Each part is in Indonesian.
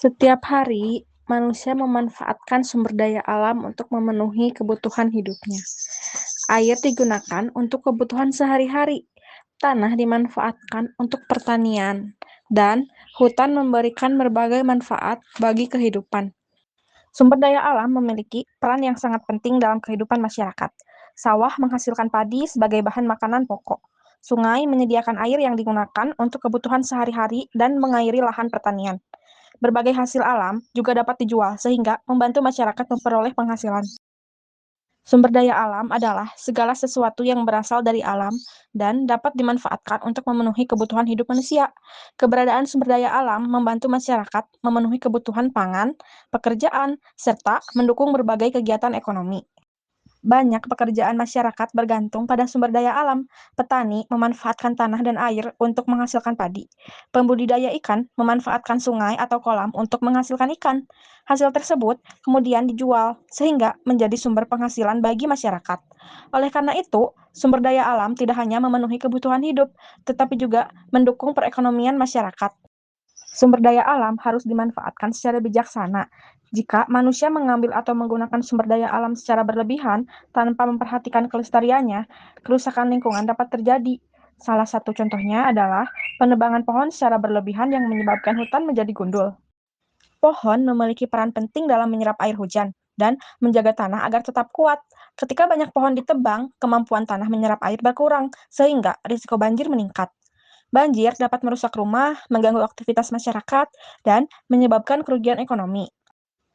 Setiap hari, manusia memanfaatkan sumber daya alam untuk memenuhi kebutuhan hidupnya. Air digunakan untuk kebutuhan sehari-hari, tanah dimanfaatkan untuk pertanian, dan hutan memberikan berbagai manfaat bagi kehidupan. Sumber daya alam memiliki peran yang sangat penting dalam kehidupan masyarakat. Sawah menghasilkan padi sebagai bahan makanan pokok. Sungai menyediakan air yang digunakan untuk kebutuhan sehari-hari dan mengairi lahan pertanian. Berbagai hasil alam juga dapat dijual sehingga membantu masyarakat memperoleh penghasilan. Sumber daya alam adalah segala sesuatu yang berasal dari alam dan dapat dimanfaatkan untuk memenuhi kebutuhan hidup manusia. Keberadaan sumber daya alam membantu masyarakat memenuhi kebutuhan pangan, pekerjaan, serta mendukung berbagai kegiatan ekonomi. Banyak pekerjaan masyarakat bergantung pada sumber daya alam. Petani memanfaatkan tanah dan air untuk menghasilkan padi. Pembudidaya ikan memanfaatkan sungai atau kolam untuk menghasilkan ikan. Hasil tersebut kemudian dijual sehingga menjadi sumber penghasilan bagi masyarakat. Oleh karena itu, sumber daya alam tidak hanya memenuhi kebutuhan hidup, tetapi juga mendukung perekonomian masyarakat. Sumber daya alam harus dimanfaatkan secara bijaksana. Jika manusia mengambil atau menggunakan sumber daya alam secara berlebihan tanpa memperhatikan kelestariannya, kerusakan lingkungan dapat terjadi. Salah satu contohnya adalah penebangan pohon secara berlebihan yang menyebabkan hutan menjadi gundul. Pohon memiliki peran penting dalam menyerap air hujan dan menjaga tanah agar tetap kuat. Ketika banyak pohon ditebang, kemampuan tanah menyerap air berkurang, sehingga risiko banjir meningkat. Banjir dapat merusak rumah, mengganggu aktivitas masyarakat, dan menyebabkan kerugian ekonomi.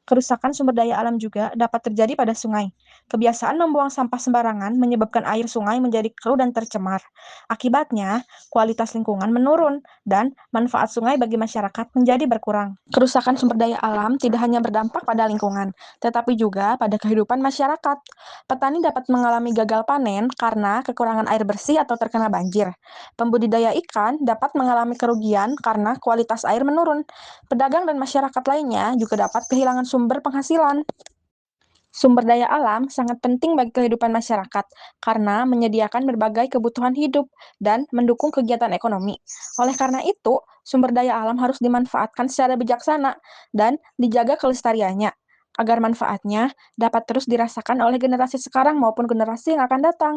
Kerusakan sumber daya alam juga dapat terjadi pada sungai. Kebiasaan membuang sampah sembarangan menyebabkan air sungai menjadi keruh dan tercemar. Akibatnya, kualitas lingkungan menurun dan manfaat sungai bagi masyarakat menjadi berkurang. Kerusakan sumber daya alam tidak hanya berdampak pada lingkungan, tetapi juga pada kehidupan masyarakat. Petani dapat mengalami gagal panen karena kekurangan air bersih atau terkena banjir. Pembudidaya ikan dapat mengalami kerugian karena kualitas air menurun. Pedagang dan masyarakat lainnya juga dapat kehilangan sumber penghasilan. Sumber daya alam sangat penting bagi kehidupan masyarakat karena menyediakan berbagai kebutuhan hidup dan mendukung kegiatan ekonomi. Oleh karena itu, sumber daya alam harus dimanfaatkan secara bijaksana dan dijaga kelestariannya agar manfaatnya dapat terus dirasakan oleh generasi sekarang maupun generasi yang akan datang.